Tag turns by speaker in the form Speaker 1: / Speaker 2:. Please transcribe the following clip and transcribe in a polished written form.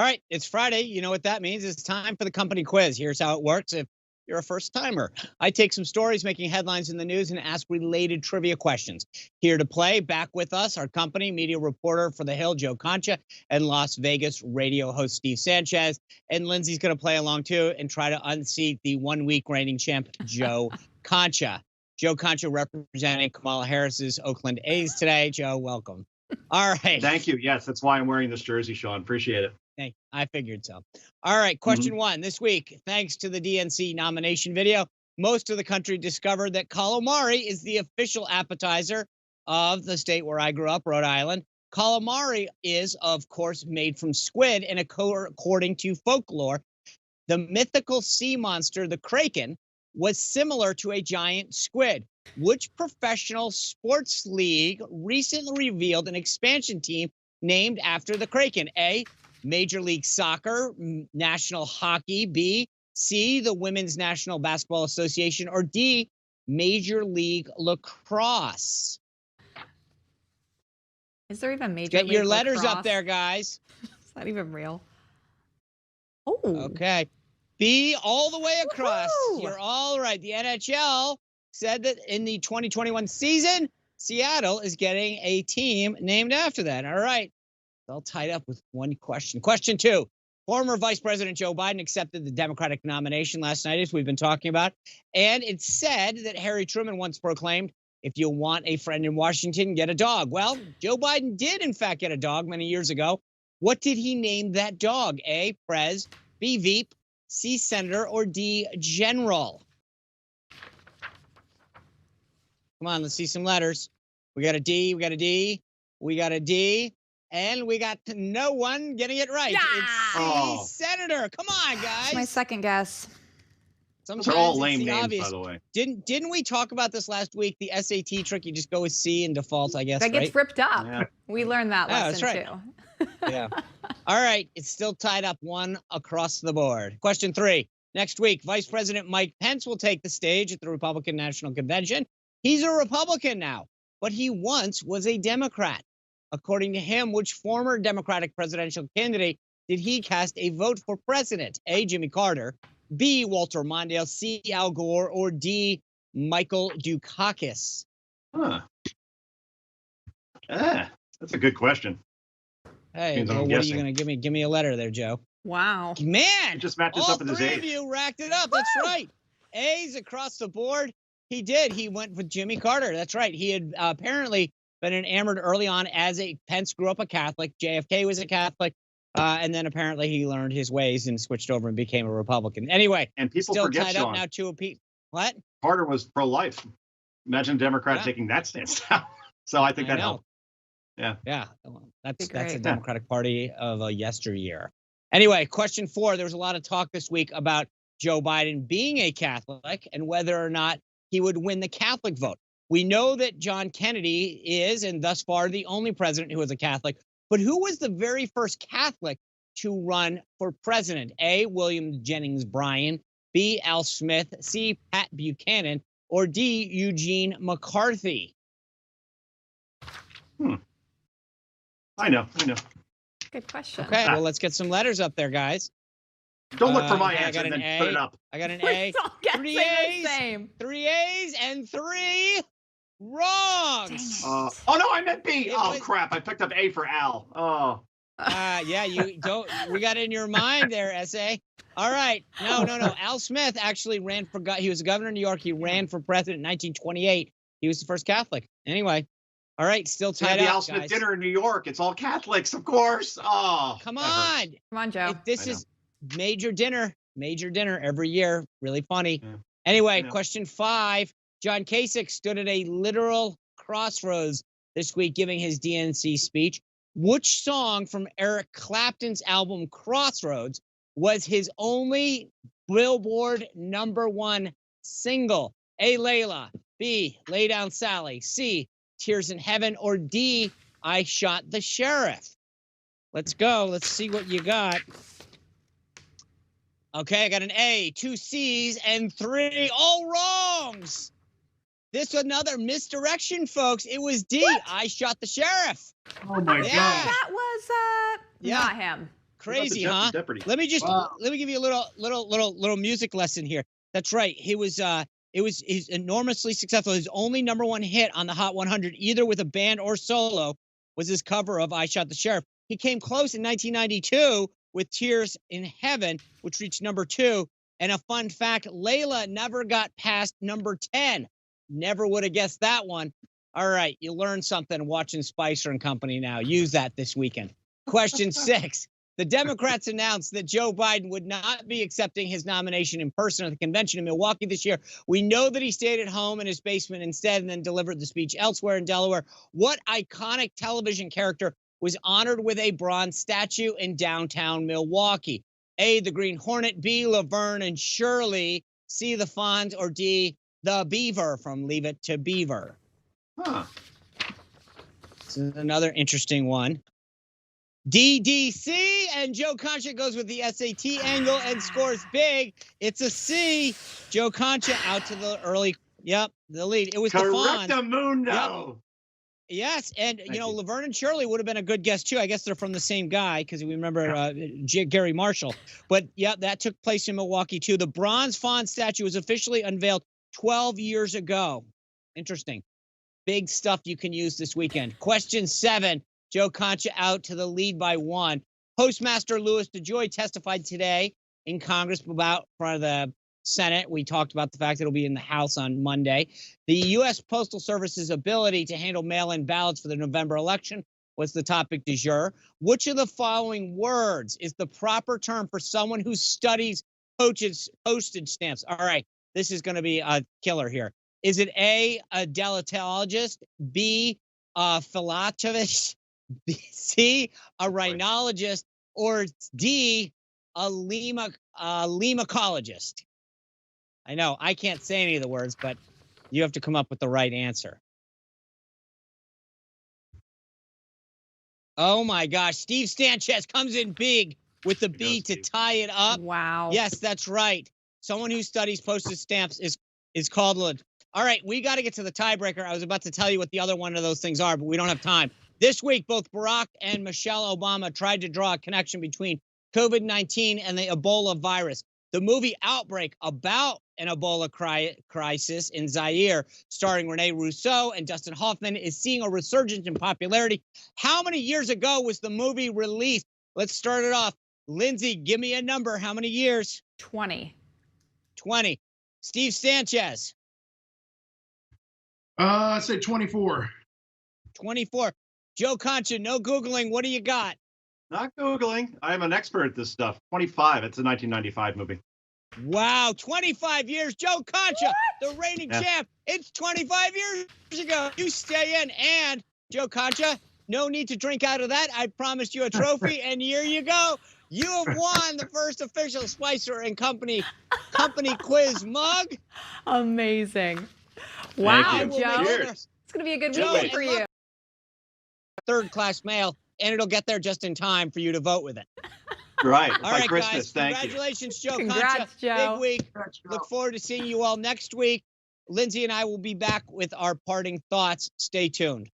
Speaker 1: right, it's Friday. You know what that means. It's time for the company quiz. Here's how it works if you're a first-timer. I take some stories making headlines in the news and ask related trivia questions. Here to play, back with us, our company media reporter for The Hill, Joe Concha, and Las Vegas radio host Steve Sanchez. And Lindsay's going to play along, too, and try to unseat the one-week reigning champ, Joe Concha. Joe Concha representing Kamala Harris's Oakland A's today. Joe, welcome. All right.
Speaker 2: Thank you. Yes, that's why I'm wearing this jersey, Sean. Appreciate it.
Speaker 1: Hey, I figured so. All right, question one. This week, thanks to the DNC nomination video, most of the country discovered that calamari is the official appetizer of the state where I grew up, Rhode Island. Calamari is, of course, made from squid, and according to folklore, the mythical sea monster, the kraken, was similar to a giant squid. Which professional sports league recently revealed an expansion team named after the kraken? A, Major League Soccer, National Hockey, B, C, the Women's National Basketball Association, or D, Major League Lacrosse?
Speaker 3: Is there even Major
Speaker 1: Get
Speaker 3: League
Speaker 1: your letters
Speaker 3: Lacrosse?
Speaker 1: up there, guys.
Speaker 3: Is that even real? Oh.
Speaker 1: Okay. B, all the way across.
Speaker 3: Woo-hoo!
Speaker 1: You're all right. The NHL said that in the 2021 season, Seattle is getting a team named after that. All right. It's all tied up with one question. Question two. Former Vice President Joe Biden accepted the Democratic nomination last night, as we've been talking about. And it's said that Harry Truman once proclaimed, if you want a friend in Washington, get a dog. Well, Joe Biden did, in fact, get a dog many years ago. What did he name that dog? A, Prez, B, Veep, C, Senator, or D, General? Come on, let's see some letters. We got a D, we got a D, we got a D, and we got no one getting it right.
Speaker 3: Yeah!
Speaker 1: It's C, Senator. Come on, guys.
Speaker 3: My second guess.
Speaker 1: Sometimes
Speaker 2: Those are all
Speaker 1: it's
Speaker 2: lame
Speaker 1: the
Speaker 2: names,
Speaker 1: obvious.
Speaker 2: by the way.
Speaker 1: Didn't we talk about this last week? The SAT trick, you just go with C in default, I guess,
Speaker 3: That gets
Speaker 1: right?
Speaker 3: ripped up.
Speaker 2: Yeah.
Speaker 3: We learned that
Speaker 1: Yeah, that's
Speaker 3: lesson
Speaker 1: right.
Speaker 3: too.
Speaker 1: Yeah. All right. It's still tied up one across the board. Question three. Next week, Vice President Mike Pence will take the stage at the Republican National Convention. He's a Republican now, but he once was a Democrat. According to him, which former Democratic presidential candidate did he cast a vote for president? A, Jimmy Carter, B, Walter Mondale, C, Al Gore, or D, Michael Dukakis?
Speaker 2: Huh. That's a good question.
Speaker 1: Hey,
Speaker 2: Means I'm
Speaker 1: well, what are you
Speaker 2: guessing.
Speaker 1: going to give me? Give me a letter there, Joe.
Speaker 3: Wow.
Speaker 1: Man,
Speaker 2: It just matches
Speaker 1: all
Speaker 2: up with his
Speaker 1: three
Speaker 2: age.
Speaker 1: of you racked it up. That's right. A's across the board. He did. He went with Jimmy Carter. That's right. He had apparently been enamored early on as a Pence grew up a Catholic. JFK was a Catholic. And then apparently he learned his ways and switched over and became a Republican. Anyway,
Speaker 2: And people
Speaker 1: still
Speaker 2: forget,
Speaker 1: tied up
Speaker 2: Sean,
Speaker 1: now to a Pete. What?
Speaker 2: Carter was pro-life. Imagine a Democrat
Speaker 1: Yeah.
Speaker 2: taking that stance now. So I think
Speaker 1: I
Speaker 2: that
Speaker 1: know.
Speaker 2: helped.
Speaker 1: Yeah. Well, that's a
Speaker 3: great.
Speaker 1: Democratic Party of a yesteryear. Anyway, question four. There was a lot of talk this week about Joe Biden being a Catholic and whether or not he would win the Catholic vote. We know that John Kennedy is, and thus far, the only president who is a Catholic. But who was the very first Catholic to run for president? A, William Jennings Bryan, B, Al Smith, C, Pat Buchanan, or D, Eugene McCarthy?
Speaker 2: I know.
Speaker 3: Good question.
Speaker 1: Okay, well, let's get some letters up there, guys.
Speaker 2: Don't look for my
Speaker 1: okay, I
Speaker 2: answer
Speaker 1: got
Speaker 2: and
Speaker 1: an
Speaker 2: then put
Speaker 1: A.
Speaker 2: it up.
Speaker 1: I got an
Speaker 3: We're
Speaker 1: A.
Speaker 3: still guessing
Speaker 1: Three
Speaker 3: the
Speaker 1: A's.
Speaker 3: same.
Speaker 1: 3 A's and 3 wrongs.
Speaker 3: Dang
Speaker 2: Oh, no, I meant B.
Speaker 1: It
Speaker 2: Oh,
Speaker 1: was-
Speaker 2: crap. I picked up A for Al. Oh.
Speaker 1: Yeah, you don't. We got it in your mind there, SA. All right. No. Al Smith actually ran for. He was a governor of New York. He ran for president in 1928. He was the first Catholic. Anyway. All right. Still
Speaker 2: They had
Speaker 1: tied
Speaker 2: the Al
Speaker 1: up,
Speaker 2: Smith
Speaker 1: guys.
Speaker 2: dinner in New York. It's all Catholics, of course. Oh.
Speaker 1: Come
Speaker 2: that hurts.
Speaker 1: on.
Speaker 3: Come on, Joe.
Speaker 1: This
Speaker 2: I
Speaker 1: is major dinner every year. Really funny.
Speaker 2: Yeah.
Speaker 1: Anyway,
Speaker 2: I know.
Speaker 1: question 5. John Kasich stood at a literal crossroads this week giving his DNC speech. Which song from Eric Clapton's album Crossroads was his only Billboard #1 single? A, Layla, B, Lay Down Sally, C, Tears in Heaven, or D, I Shot the Sheriff? Let's go. Let's see what you got. Okay, I got an A, 2 C's, and 3 all wrongs. This was another misdirection, folks. It was D, I Shot the Sheriff.
Speaker 2: Oh, my
Speaker 1: Yeah.
Speaker 2: God.
Speaker 3: That was
Speaker 1: Yeah.
Speaker 3: not him.
Speaker 1: Crazy,
Speaker 2: Jeopardy,
Speaker 1: huh?
Speaker 2: Jeopardy.
Speaker 1: Let me
Speaker 4: Wow.
Speaker 1: give you a little music lesson here. That's right. He's enormously successful. His only #1 hit on the Hot 100, either with a band or solo, was his cover of "I Shot the Sheriff." He came close in 1992 with "Tears in Heaven," which reached #2. And a fun fact: Layla never got past #10. Never would have guessed that one. All right, you learned something watching Spicer and Company now. Use that this weekend. Question 6. The Democrats announced that Joe Biden would not be accepting his nomination in person at the convention in Milwaukee this year. We know that he stayed at home in his basement instead and then delivered the speech elsewhere in Delaware. What iconic television character was honored with a bronze statue in downtown Milwaukee? A, the Green Hornet, B, Laverne and Shirley, C, the Fonz, or D, the Beaver from Leave It to Beaver?
Speaker 2: Huh.
Speaker 1: This is another interesting one. DDC, and Joe Concha goes with the SAT angle and scores big. It's a C. Joe Concha out to the early, the lead. It was the Fonz.
Speaker 2: Correctamundo.
Speaker 1: Yes, and
Speaker 2: Thank you.
Speaker 1: Laverne and Shirley would have been a good guess too. I guess they're from the same guy because we remember Gary Marshall. But that took place in Milwaukee too. The bronze Fonz statue was officially unveiled 12 years ago. Interesting. Big stuff you can use this weekend. Question 7. Joe Concha out to the lead by 1. Postmaster Louis DeJoy testified today in Congress about front of the Senate. We talked about the fact that it'll be in the House on Monday. The U.S. Postal Service's ability to handle mail-in ballots for the November election was the topic du jour. Which of the following words is the proper term for someone who studies postage stamps? All right, this is going to be a killer here. Is it A, a deletologist, B, a philologist, C, a rhinologist, or D, a lemacologist? I know I can't say any of the words, but you have to come up with the right answer. Oh my gosh, Steve Sanchez comes in big with the B to tie it up.
Speaker 3: Wow.
Speaker 1: Yes, that's right. Someone who studies postage stamps is called. All right, we got to get to the tiebreaker. I was about to tell you what the other one of those things are, but we don't have time. This week, both Barack and Michelle Obama tried to draw a connection between COVID-19 and the Ebola virus. The movie Outbreak, about an Ebola crisis in Zaire, starring Rene Russo and Dustin Hoffman, is seeing a resurgence in popularity. How many years ago was the movie released? Let's start it off. Lindsay, give me a number. How many years?
Speaker 3: 20.
Speaker 1: 20. Steve Sanchez.
Speaker 4: I say 24.
Speaker 1: 24. Joe Concha, no Googling. What do you got?
Speaker 2: Not Googling. I'm an expert at this stuff. 25. It's a 1995 movie.
Speaker 1: Wow, 25 years. Joe Concha, the reigning champ. It's 25 years ago. You stay in. And Joe Concha, no need to drink out of that. I promised you a trophy, and here you go. You have won the first official Spicer and Company quiz mug.
Speaker 3: Amazing. Wow,
Speaker 2: you.
Speaker 3: Joe.
Speaker 2: Cheers.
Speaker 3: It's going to be a good
Speaker 1: Joe,
Speaker 3: weekend for you.
Speaker 1: Third-class mail, and it'll get there just in time for you to vote with it.
Speaker 2: Right.
Speaker 1: All
Speaker 2: By
Speaker 1: right,
Speaker 2: Christmas.
Speaker 1: guys.
Speaker 2: Thank you.
Speaker 1: Congratulations, Joe
Speaker 3: Congrats,
Speaker 1: Concha.
Speaker 3: Joe.
Speaker 1: Big week. Look forward to seeing you all next week. Lindsay and I will be back with our parting thoughts. Stay tuned.